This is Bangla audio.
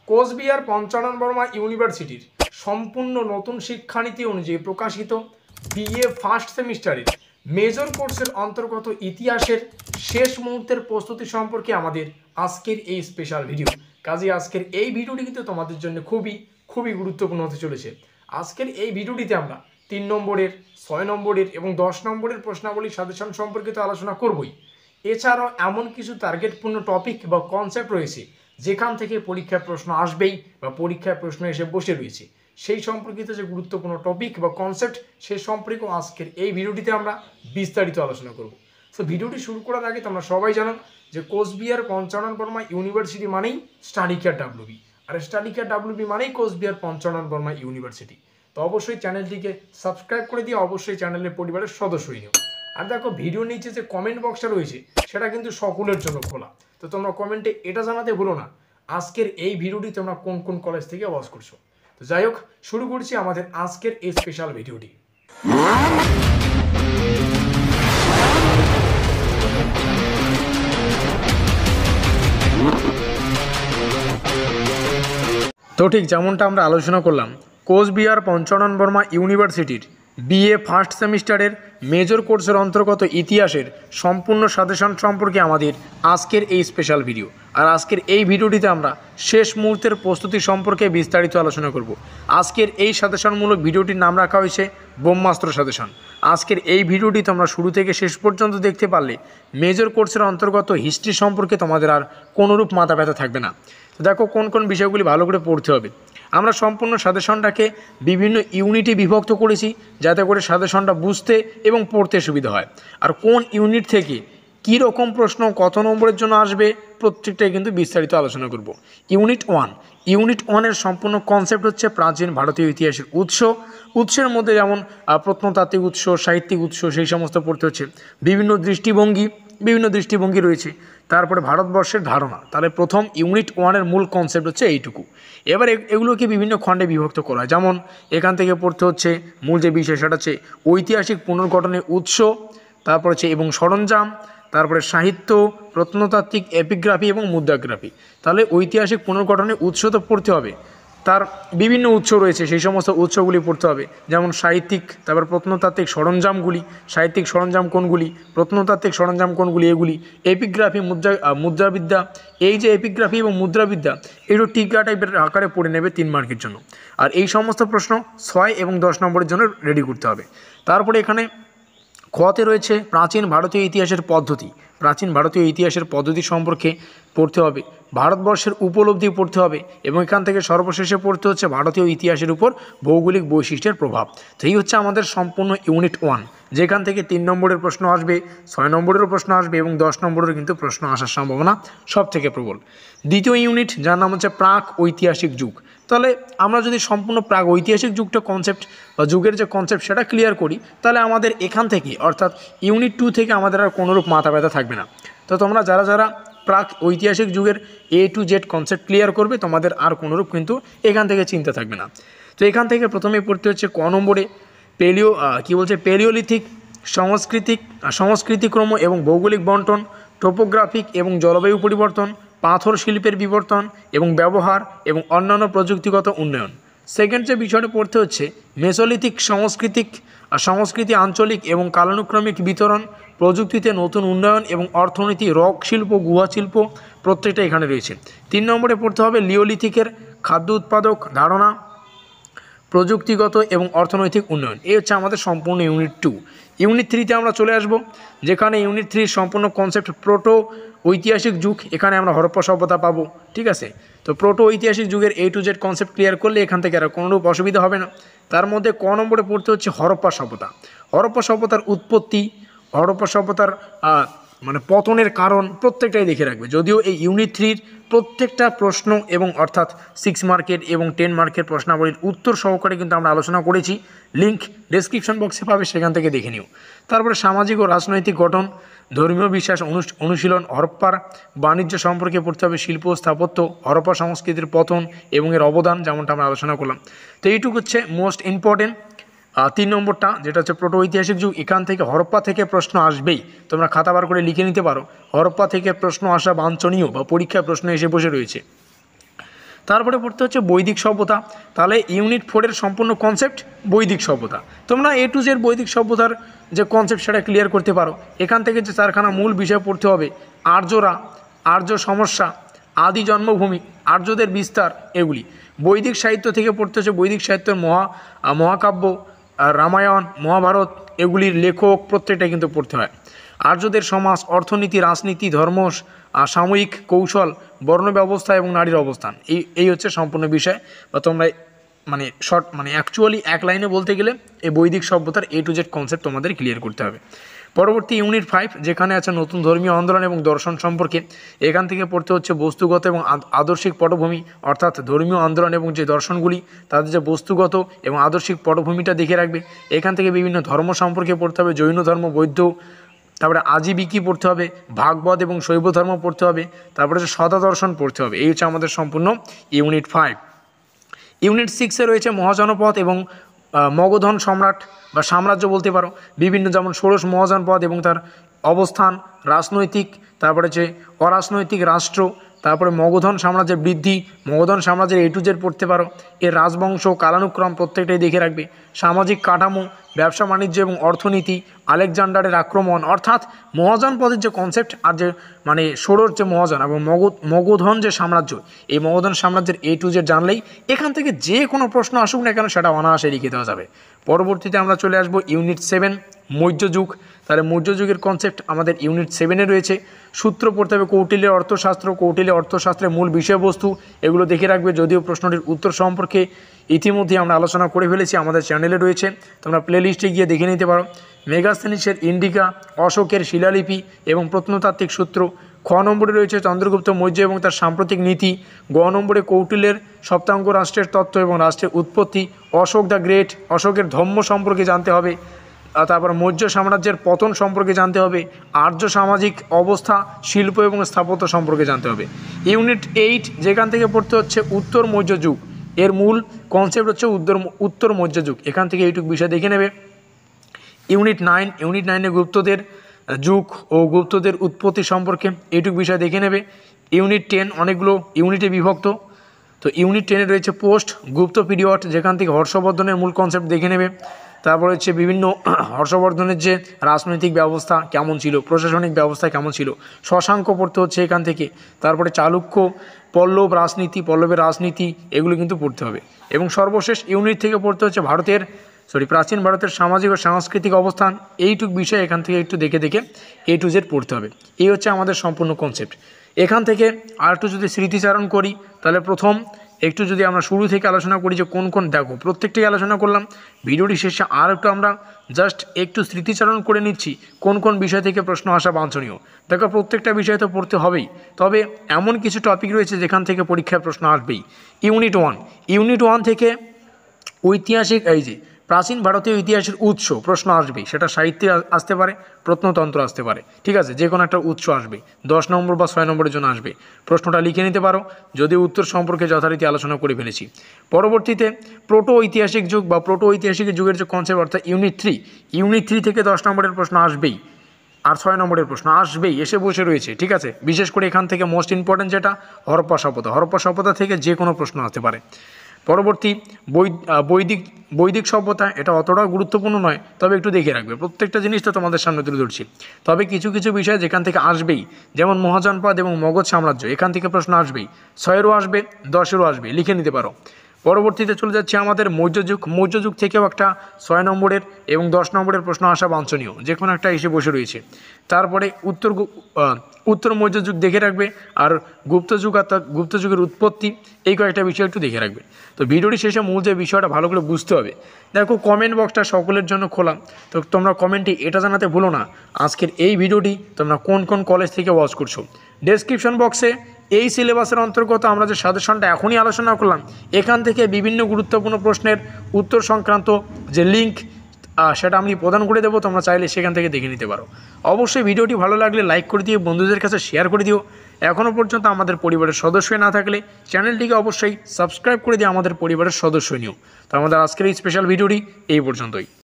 কোচবিহার পঞ্চানন বর্মা ইউনিভার্সিটির সম্পূর্ণ নতুন শিক্ষানীতি অনুযায়ী প্রকাশিত বিএ ফার্স্ট সেমিস্টারের মেজর কোর্সের অন্তর্গত ইতিহাসের শেষ মুহূর্তের প্রস্তুতি সম্পর্কে আমাদের আজকের এই স্পেশাল ভিডিও। কাজে আজকের এই ভিডিওটি কিন্তু তোমাদের জন্য খুবই গুরুত্বপূর্ণ হতে চলেছে। আজকের এই ভিডিওটিতে আমরা 3 নম্বরের, 6 নম্বরের এবং 10 নম্বরের প্রশ্নাবলী সাজেশন সম্পর্কিত আলোচনা করবই। এছাড়াও এমন কিছু টার্গেটপূর্ণ টপিক বা কনসেপ্ট রয়েছে যেখান থেকে পরীক্ষায় প্রশ্ন আসবেই বা পরীক্ষায় প্রশ্ন এসে বসে রয়েছে, সেই সম্পর্কিত যে গুরুত্বপূর্ণ টপিক বা কনসেপ্ট সে সম্পর্কে আজকের এই ভিডিওটিতে আমরা বিস্তারিত আলোচনা করব। সো ভিডিওটি শুরু করার আগে তোমরা সবাই জানো যে কোচবিহার পঞ্চানন বর্মা ইউনিভার্সিটি মানেই স্টাডি কেয়ার ডাব্লিউবি, আর স্টাডি কেয়ার ডাব্লিউবি মানেই কোচবিহার পঞ্চানন বর্মা ইউনিভার্সিটি। তো অবশ্যই চ্যানেলটিকে সাবস্ক্রাইব করে দিয়ে অবশ্যই চ্যানেলের পরিবারের সদস্য হয়ে নিও। আর দেখো, ভিডিওর নিচে যে কমেন্ট বক্সটা রয়েছে সেটা কিন্তু সকলের জন্য খোলা, তো তোমরা কমেন্টে এটা জানাতে ভুলো না আজকের এই ভিডিওটি তোমরা কোন কোন কলেজ থেকে ওয়াচ করছো। তো যাই হোক, শুরু করছি আমাদের আজকের এই স্পেশাল ভিডিওটি। তো ঠিক যেমনটা আমরা আলোচনা করলাম, কোচবিহার পঞ্চানন বর্মা ইউনিভার্সিটির বিএ ফার্স্ট সেমিস্টারের মেজর কোর্সের অন্তর্গত ইতিহাসের সম্পূর্ণ সাজেশন সম্পর্কে আমাদের আজকের এই স্পেশাল ভিডিও। আর আজকের এই ভিডিওটিতে আমরা শেষ মুহূর্তের প্রস্তুতি সম্পর্কে বিস্তারিত আলোচনা করব। আজকের এই সাজেশনমূলক ভিডিওটির নাম রাখা হয়েছে ব্রহ্মাস্ত্র সাজেশন। আজকের এই ভিডিওটি তোমরা শুরু থেকে শেষ পর্যন্ত দেখতে পারলে মেজর কোর্সের অন্তর্গত হিস্ট্রি সম্পর্কে তোমাদের আর কোনোরূপ মাথা ব্যথা থাকবে না। তো দেখো, কোন কোন বিষয়গুলি ভালো করে পড়তে হবে। আমরা সম্পূর্ণ সাজেশনটাকে বিভিন্ন ইউনিটে বিভক্ত করেছি যাতে করে সাজেশনটা বুঝতে এবং পড়তে সুবিধা হয়। আর কোন ইউনিট থেকে কী রকম প্রশ্ন কত নম্বরের জন্য আসবে প্রত্যেকটাই কিন্তু বিস্তারিত আলোচনা করব। ইউনিট ওয়ানের সম্পূর্ণ কনসেপ্ট হচ্ছে প্রাচীন ভারতীয় ইতিহাসের উৎসের মধ্যে যেমন প্রত্নতাত্ত্বিক উৎস, সাহিত্যিক উৎস, সেই সমস্ত পড়তে হচ্ছে। বিভিন্ন দৃষ্টিভঙ্গি রয়েছে। তারপরে ভারতবর্ষের ধারণা। তাহলে প্রথম ইউনিট ওয়ানের মূল কনসেপ্ট হচ্ছে এইটুকু। এবার এগুলোকে বিভিন্ন খণ্ডে বিভক্ত করা হয়। যেমন এখান থেকে পড়তে হচ্ছে মূল যে বিষয় সেটা হচ্ছে ঐতিহাসিক পুনর্গঠনের উৎস, তারপর হচ্ছে এবং সরঞ্জাম, তারপরে সাহিত্য, প্রত্নতাত্ত্বিক, এপিগ্রাফি এবং মুদ্রাগ্রাফি। তাহলে ঐতিহাসিক পুনর্গঠনের উৎস তো পড়তে হবে, তার বিভিন্ন উৎস রয়েছে, সেই সমস্ত উৎসগুলি পড়তে হবে। যেমন সাহিত্যিক, তারপর প্রত্নতাত্ত্বিক সরঞ্জামগুলি, সাহিত্যিক সরঞ্জাম কোনগুলি, প্রত্নতাত্ত্বিক সরঞ্জাম কোনগুলি, এগুলি। এপিগ্রাফি, মুদ্রাবিদ্যা। এই যে এপিগ্রাফি এবং মুদ্রাবিদ্যা একটু টিকা টাইপের আকারে পড়ে নেবে 3 মার্কের জন্য। আর এই সমস্ত প্রশ্ন 6 এবং 10 নম্বরের জন্য রেডি করতে হবে। তারপরে এখানে খতে রয়েছে প্রাচীন ভারতীয় ইতিহাসের পদ্ধতি সম্পর্কে পড়তে হবে, ভারতবর্ষের উপলব্ধি পড়তে হবে, এবং এখান থেকে সর্বশেষে পড়তে হচ্ছে ভারতীয় ইতিহাসের উপর ভৌগোলিক বৈশিষ্ট্যের প্রভাব। তো এই হচ্ছে আমাদের সম্পূর্ণ ইউনিট 1, যেখান থেকে 3 নম্বরের প্রশ্ন আসবে, 6 নম্বরেরও প্রশ্ন আসবে এবং 10 নম্বরেরও কিন্তু প্রশ্ন আসার সম্ভাবনা সব থেকে প্রবল। দ্বিতীয় ইউনিট, যার নাম হচ্ছে প্রাক ঐতিহাসিক যুগ। তাহলে আমরা যদি সম্পূর্ণ প্রাক ঐতিহাসিক যুগটা কনসেপ্ট বা যুগের যে কনসেপ্ট সেটা ক্লিয়ার করি, তাহলে আমাদের এখান থেকে অর্থাৎ ইউনিট 2 থেকে আমাদের আর কোনোরূপ মাথা ব্যথা থাকবে না। তো তোমরা যারা প্রাক ঐতিহাসিক যুগের A to Z concept clear করবে, তোমাদের আর কোনোরূপ কিন্তু এখান থেকে চিন্তা থাকবে না। তো এখান থেকে প্রথমেই পড়তে হচ্ছে ক নম্বরে পেলিওলিথিক, সংস্কৃতিক্রম এবং ভৌগোলিক বন্টন, টোপোগ্রাফিক এবং জলবায়ু পরিবর্তন, পাথর শিল্পের বিবর্তন এবং ব্যবহার এবং অন্যান্য প্রযুক্তিগত উন্নয়ন। সেকেন্ড যে বিষয়টা পড়তে হচ্ছে মেসোলিথিক সংস্কৃতি, আঞ্চলিক এবং কালানুক্রমিক বিতরণ, প্রযুক্তিতে নতুন উন্নয়ন এবং অর্থনীতি, রক শিল্প, গুহা শিল্প, প্রত্যেকটা এখানে রয়েছে। 3 নম্বরে পড়তে হবে লিওলিথিকের খাদ্য উৎপাদক ধারণা, প্রযুক্তিগত এবং অর্থনৈতিক উন্নয়ন। এই হচ্ছে আমাদের সম্পূর্ণ ইউনিট 2। ইউনিট 3তে আমরা চলে আসব, যেখানে ইউনিট 3 সম্পূর্ণ কনসেপ্ট প্রোটো ঐতিহাসিক যুগ। এখানে আমরা হরপ্পা সভ্যতা পাবো, ঠিক আছে। তো প্রোটো ঐতিহাসিক যুগের A to Z concept clear করলে এখান থেকে আর কোনোরূপ অসুবিধা হবে না। তার মধ্যে ক নম্বরে পড়তে হচ্ছে হরপ্পা সভ্যতার উৎপত্তি, হরপ্পা সভ্যতার মানে পতনের কারণ প্রত্যেকটাই দেখে রাখবে। যদিও এই ইউনিট 3-র প্রত্যেকটা প্রশ্ন এবং অর্থাৎ 6 মার্কের এবং 10 মার্কের প্রশ্নাবলীর উত্তর সহকারে কিন্তু আমরা আলোচনা করেছি, লিঙ্ক ডেসক্রিপশন বক্সে পাবে, সেখান থেকে দেখে নিও। তারপরে সামাজিক ও রাজনৈতিক গঠন, ধর্মীয় বিশ্বাস অনুশীলন, হরপ্পার বাণিজ্য সম্পর্কে পড়তে হবে, শিল্প স্থাপত্য, হরপ্পা সংস্কৃতির পতন এবং এর অবদান, যেমনটা আমরা আলোচনা করলাম। তো এইটুকু হচ্ছে মোস্ট ইম্পর্টেন্ট 3 নম্বরটা, যেটা হচ্ছে প্রোটো ঐতিহাসিক যুগ। এখান থেকে হরপ্পা থেকে প্রশ্ন আসবেই, তোমরা খাতা বার করে লিখে নিতে পারো। হরপ্পা থেকে প্রশ্ন আসা বাঞ্ছনীয় বা পরীক্ষায় প্রশ্ন এসে বসে রয়েছে। তারপরে পড়তে হচ্ছে বৈদিক সভ্যতা। তাহলে ইউনিট 4-এর সম্পূর্ণ কনসেপ্ট বৈদিক সভ্যতা। তোমরা A to Z বৈদিক সভ্যতার যে কনসেপ্ট সেটা ক্লিয়ার করতে পারো। এখান থেকে যে 4খানা মূল বিষয় পড়তে হবে, আর্যরা, আর্য সমস্যা, আদি জন্মভূমি, আর্যদের বিস্তার, এগুলি। বৈদিক সাহিত্য থেকে পড়তে হচ্ছে বৈদিক সাহিত্যের মহাকাব্য, রামায়ণ, মহাভারত, এগুলির লেখক প্রত্যেকটা কিন্তু পড়তে হয়। আর্যদের সমাজ, অর্থনীতি, রাজনীতি, ধর্ম, সাময়িক কৌশল, বর্ণ ব্যবস্থা এবং নারীর অবস্থান, এই হচ্ছে সম্পূর্ণ বিষয়। বা তোমরা অ্যাকচুয়ালি এক লাইনে বলতে গেলে এই বৈদিক সভ্যতার A to Z কনসেপ্ট তোমাদের ক্লিয়ার করতে হবে। পরবর্তী ইউনিট 5 যেখানে আছে নতুন ধর্মীয় আন্দোলন এবং দর্শন সম্পর্কে। এখান থেকে পড়তে হচ্ছে বস্তুগত এবং আদর্শিক পটভূমি, অর্থাৎ ধর্মীয় আন্দোলন এবং যে দর্শনগুলি তাদের যে বস্তুগত এবং আদর্শিক পটভূমিটা দেখে রাখবে। এখান থেকে বিভিন্ন ধর্ম সম্পর্কে পড়তে হবে, জৈন ধর্ম, বৌদ্ধ, তারপরে আজীবিকী পড়তে হবে, ভাগবত এবং শৈব ধর্ম পড়তে হবে, তারপরে হচ্ছে সদা দর্শন পড়তে হবে। এই হচ্ছে আমাদের সম্পূর্ণ ইউনিট 5। ইউনিট 6-এ রয়েছে মহাজনপদ এবং মগধন সম্রাট বা সাম্রাজ্য বলতে পারো। বিভিন্ন যেমন ষোড়শ মহাজনপদ এবং তার অবস্থান, রাজনৈতিক, তারপরে যে অরাজনৈতিক রাষ্ট্র, তারপরে মগধন সাম্রাজ্যের বৃদ্ধি, মগধন সাম্রাজ্যের A to Z পড়তে পারো। এর রাজবংশ, কালানুক্রম প্রত্যেকটাই দেখে রাখবে। সামাজিক কাঠামো, ব্যবসা বাণিজ্য এবং অর্থনীতি, আলেকজান্ডারের আক্রমণ, অর্থাৎ মহাজনপদের যে কনসেপ্ট আর যে ষোড়শ যে মহাজন এবং মগধন যে সাম্রাজ্য, এই মগধন সাম্রাজ্যের A to Z জানলেই এখান থেকে যে কোনো প্রশ্ন আসুক না কেন সেটা অনায়াসে লিখে দেওয়া যাবে। পরবর্তীতে আমরা চলে আসবো ইউনিট 7 মৌর্য যুগ। তাহলে মৌর্য যুগের কনসেপ্ট আমাদের ইউনিট 7-এ রয়েছে। সূত্র পড়তে হবে কৌটিল্যের অর্থশাস্ত্র, কৌটিল্যের অর্থশাস্ত্রের মূল বিষয়বস্তু, এগুলো দেখে রাখবে। যদিও প্রশ্নটির উত্তর সম্পর্কে ইতিমধ্যে আমরা আলোচনা করে ফেলেছি, আমাদের চ্যানেলে রয়েছে, তোমরা প্লেলিস্টে গিয়ে দেখে নিতে পারো। মেগাস্থেনিসের ইন্ডিকা, অশোকের শিলালিপি এবং প্রত্নতাত্ত্বিক সূত্র। খ নম্বরে রয়েছে চন্দ্রগুপ্ত মৌর্য এবং তার সাম্প্রতিক নীতি। গ নম্বরে কৌটিল্যের সপ্তাঙ্গ রাষ্ট্রের তত্ত্ব এবং রাষ্ট্রের উৎপত্তি। অশোক দ্য গ্রেট, অশোকের ধর্ম সম্পর্কে জানতে হবে। তারপর মৌর্য সাম্রাজ্যের পতন সম্পর্কে জানতে হবে। আর্য সামাজিক অবস্থা, শিল্প এবং স্থাপত্য সম্পর্কে জানতে হবে। ইউনিট 8 যেখান থেকে পড়তে হচ্ছে উত্তর মৌর্য যুগ। এর মূল কনসেপ্ট হচ্ছে উত্তর মৌর্য যুগ। এখান থেকে এইটুকু বিষয় দেখে নেবে। ইউনিট 9 গুপ্তদের যুগ ও গুপ্তদের উৎপত্তি সম্পর্কে এইটুকু বিষয় দেখে নেবে। ইউনিট 10 অনেকগুলো ইউনিটে বিভক্ত। তো ইউনিট 10-এ রয়েছে পোস্ট গুপ্ত পিরিয়ড, যেখান থেকে হর্ষবর্ধনের মূল কনসেপ্ট দেখে নেবে। তারপর হচ্ছে বিভিন্ন হর্ষবর্ধনের যে রাজনৈতিক ব্যবস্থা কেমন ছিল, প্রশাসনিক ব্যবস্থা কেমন ছিল, শশাঙ্ক পড়তে হচ্ছে এখান থেকে। তারপরে চালুক্য, পল্লবের রাজনীতি, এগুলো কিন্তু পড়তে হবে। এবং সর্বশেষ ইউনিট থেকে পড়তে হচ্ছে প্রাচীন ভারতের সামাজিক ও সাংস্কৃতিক অবস্থান। এইটুক বিষয় এখান থেকে একটু দেখে A to Z পড়তে হবে। এই হচ্ছে আমাদের সম্পূর্ণ কনসেপ্ট। এখান থেকে আর একটু যদি স্মৃতিচারণ করি, তাহলে প্রথম একটু যদি আমরা শুরু থেকে আলোচনা করি যে কোন দেখো প্রত্যেকটাই আলোচনা করলাম। ভিডিওটি শেষে আর একটু আমরা জাস্ট একটু স্মৃতিচারণ করে নিচ্ছি কোন বিষয় থেকে প্রশ্ন আসা বাঞ্ছনীয়। দেখো প্রত্যেকটা বিষয় তো পড়তে হবেই, তবে এমন কিছু টপিক রয়েছে যেখান থেকে পরীক্ষায় প্রশ্ন আসবেই। ইউনিট 1 থেকে ঐতিহাসিক, এই যে প্রাচীন ভারতীয় ইতিহাসের উৎস প্রশ্ন আসবেই। সেটা সাহিত্যে আসতে পারে, প্রত্নতন্ত্র আসতে পারে, ঠিক আছে, যে কোনো একটা উৎস আসবে। 10 নম্বর বা 6 নম্বরের জন্য আসবে। প্রশ্নটা লিখে নিতে পারো, যদি উত্তর সম্পর্কে যথারীতি আলোচনা করে ফেলেছি। পরবর্তীতে প্রোটো ঐতিহাসিক যুগ বা প্রোটো ঐতিহাসিক যুগের যে কনসেপ্ট, অর্থাৎ ইউনিট 3 থেকে 10 নম্বরের প্রশ্ন আসবেই, আর 6 নম্বরের প্রশ্ন আসবেই, এসে বসে রয়েছে, ঠিক আছে। বিশেষ করে এখান থেকে মোস্ট ইম্পর্টেন্ট যেটা হরপ্পা সভ্যতা থেকে যে কোনো প্রশ্ন আসতে পারে। পরবর্তী বৈদিক সভ্যতা, এটা অতটাও গুরুত্বপূর্ণ নয়, তবে একটু দেখে রাখবে। প্রত্যেকটা জিনিস তো তোমাদের সামনে তুলে ধরছি, তবে কিছু বিষয় যেখান থেকে আসবেই, যেমন মহাজনপদ এবং মগধ সাম্রাজ্য, এখান থেকে প্রশ্ন আসবেই। 6-এরও আসবে, 10-এরও আসবে, লিখে নিতে পারো। পরবর্তীতে চলে যাচ্ছে আমাদের মৌর্য যুগ থেকেও একটা 6 নম্বরের এবং 10 নম্বরের প্রশ্ন আসা বাঞ্ছনীয়, যে কোনো একটা এসে বসে রয়েছে। তারপরে উত্তর মৌর্য যুগ দেখে রাখবে, আর গুপ্ত যুগের উৎপত্তি, এই কয়েকটা বিষয় একটু দেখে রাখবে। তো ভিডিওটি শেষে মূল যে বিষয়টা ভালো করে বুঝতে হবে। দেখো কমেন্ট বক্সটা সকলের জন্য খোলা, তো তোমরা কমেন্টে এটা জানাতে ভুলো না আজকের এই ভিডিওটি তোমরা কোন কলেজ থেকে ওয়াচ করছো। ডেসক্রিপশন বক্সে এই সিলেবাসের অন্তর্গত আমরা যে সাজেশনটা এখনই আলোচনা করলাম, এখান থেকে বিভিন্ন গুরুত্বপূর্ণ প্রশ্নের উত্তর সংক্রান্ত যে লিঙ্ক, সেটা আমি প্রদান করে দেবো, তোমরা চাইলে সেখান থেকে দেখে নিতে পারো। অবশ্যই ভিডিওটি ভালো লাগলে লাইক করে দিও, বন্ধুদের কাছে শেয়ার করে দিও। এখনও পর্যন্ত আমাদের পরিবারের সদস্যই না থাকলে চ্যানেলটিকে অবশ্যই সাবস্ক্রাইব করে দিয়ে আমাদের পরিবারের সদস্য নিও। তো আমাদের আজকের এই স্পেশাল ভিডিওটি এই পর্যন্তই।